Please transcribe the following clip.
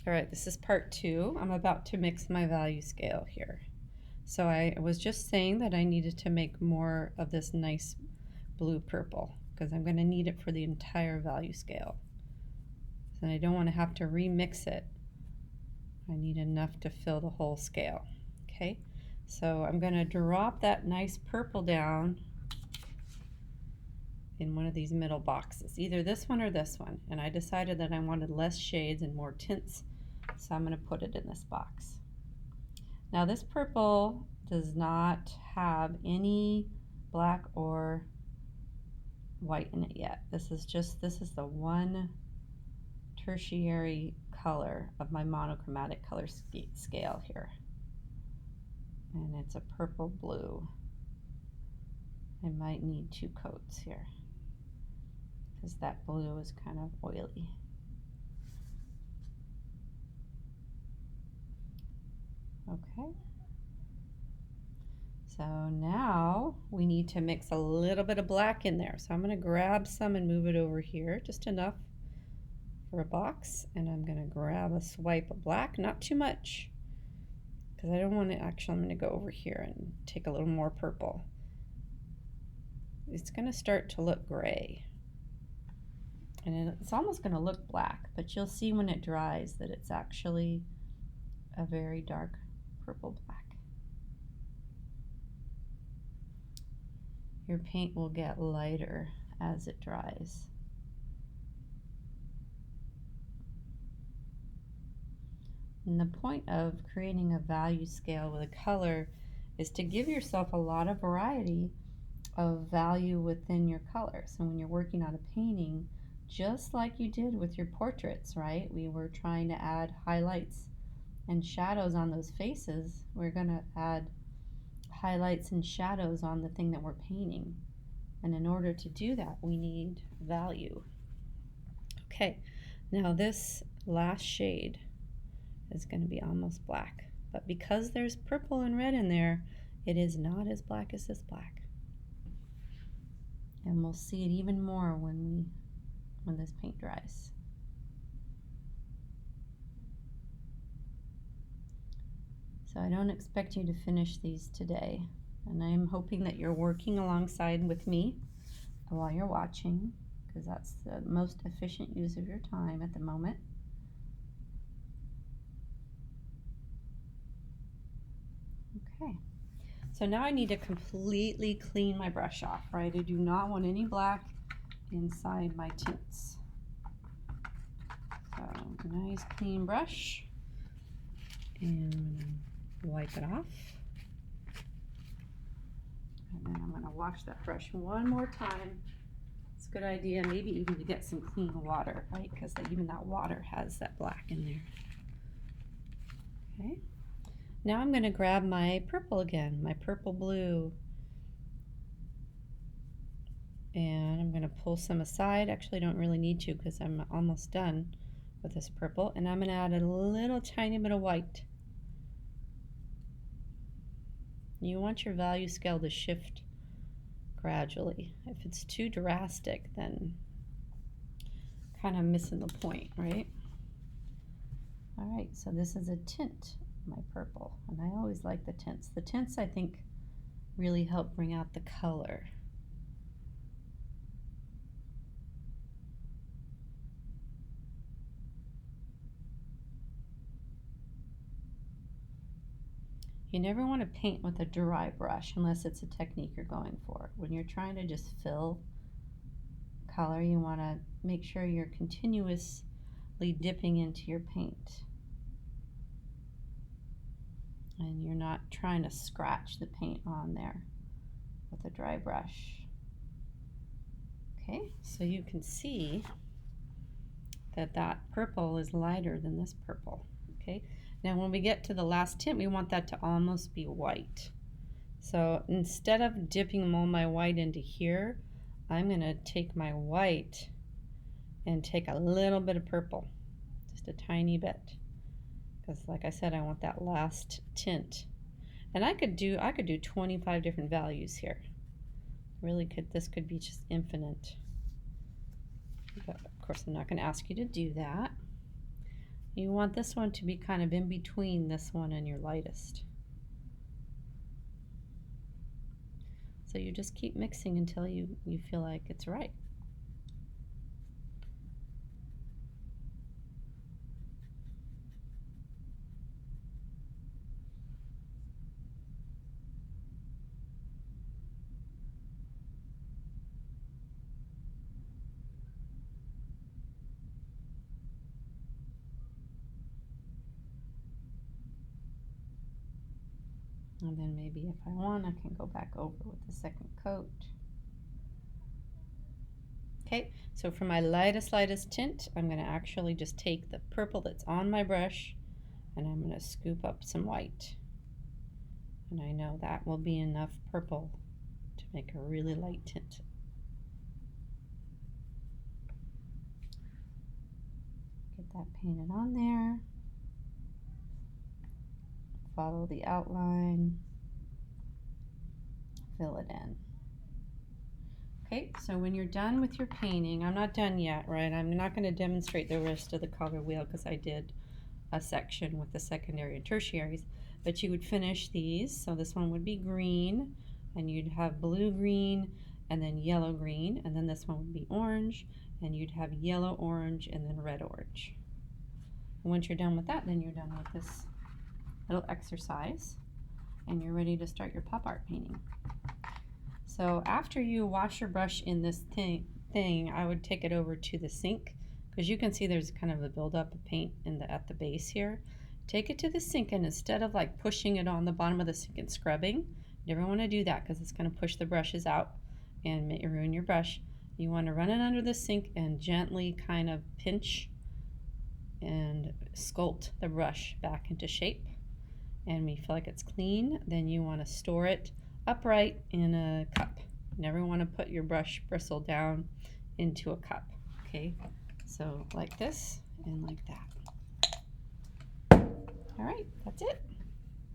All right, this is part 2. I'm about to mix my value scale here. So I was just saying that I needed to make more of this nice blue purple because I'm going to need it for the entire value scale. And I don't want to have to remix it. I need enough to fill the whole scale. Okay, so I'm going to drop that nice purple down in one of these middle boxes, either this one or this one. And I decided that I wanted less shades and more tints, so I'm going to put it in this box. Now this purple does not have any black or white in it yet. This is the one tertiary color of my monochromatic color scale here. And it's a purple blue. I might need 2 coats here because that blue is kind of oily. Okay. So now we need to mix a little bit of black in there. So I'm going to grab some and move it over here, just enough for a box. And I'm going to grab a swipe of black, not too much, because I don't want to actually, I'm going to go over here and take a little more purple. It's going to start to look gray. And it's almost going to look black, but you'll see when it dries that it's actually a very dark purple black. Your paint will get lighter as it dries. And the point of creating a value scale with a color is to give yourself a lot of variety of value within your color. So when you're working on a painting, just like you did with your portraits, right? We were trying to add highlights and shadows on those faces. We're going to add highlights and shadows on the thing that we're painting. And in order to do that, we need value. Okay, now this last shade is going to be almost black. But because there's purple and red in there, it is not as black as this black. And we'll see it even more when this paint dries. So I don't expect you to finish these today. And I'm hoping that you're working alongside with me while you're watching, because that's the most efficient use of your time at the moment. Okay, so now I need to completely clean my brush off, right? I do not want any black inside my tints. So nice clean brush, and I'm going to wipe it off. And then I'm going to wash that brush one more time. It's a good idea, maybe even to get some clean water, right? Because even that water has that black in there. Okay. Now I'm going to grab my purple again, my purple blue. And I'm going to pull some aside. Actually, I don't really need to because I'm almost done with this purple. And I'm going to add a little tiny bit of white. You want your value scale to shift gradually. If it's too drastic, then kind of missing the point, right? All right, so this is a tint, my purple, and I always like the tints. The tints, I think, really help bring out the color. You never want to paint with a dry brush unless it's a technique you're going for. When you're trying to just fill color, you want to make sure you're continuously dipping into your paint. And you're not trying to scratch the paint on there with a dry brush. Okay, so you can see that that purple is lighter than this purple. Okay, now when we get to the last tint, we want that to almost be white. So instead of dipping all my white into here, I'm going to take my white and take a little bit of purple, just a tiny bit, because like I said, I want that last tint. And I could do 25 different values here. Really could, this could be just infinite. But of course, I'm not going to ask you to do that. you want this one to be kind of in between this one and your lightest. So you just keep mixing until you feel like it's right. And then maybe if I want, I can go back over with the second coat. Okay, so for my lightest tint, I'm going to actually just take the purple that's on my brush and I'm going to scoop up some white. And I know that will be enough purple to make a really light tint. Get that painted on there. Follow the outline. Fill it in. Okay, so when you're done with your painting, I'm not done yet, right? I'm not going to demonstrate the rest of the color wheel because I did a section with the secondary and tertiaries, but you would finish these. So this one would be green, and you'd have blue green, and then yellow green, and then this one would be orange, and you'd have yellow orange, and then red orange. And once you're done with that, then you're done with this little exercise, and you're ready to start your pop art painting. So after you wash your brush in this thing, I would take it over to the sink, because you can see there's kind of a buildup of paint at the base here. Take it to the sink, and instead of like pushing it on the bottom of the sink and scrubbing, you never want to do that because it's going to push the brushes out and ruin your brush. You want to run it under the sink and gently kind of pinch and sculpt the brush back into shape. And when you feel like it's clean, then you want to store it upright in a cup. You never want to put your brush bristle down into a cup. Okay, so like this and like that. All right, that's it.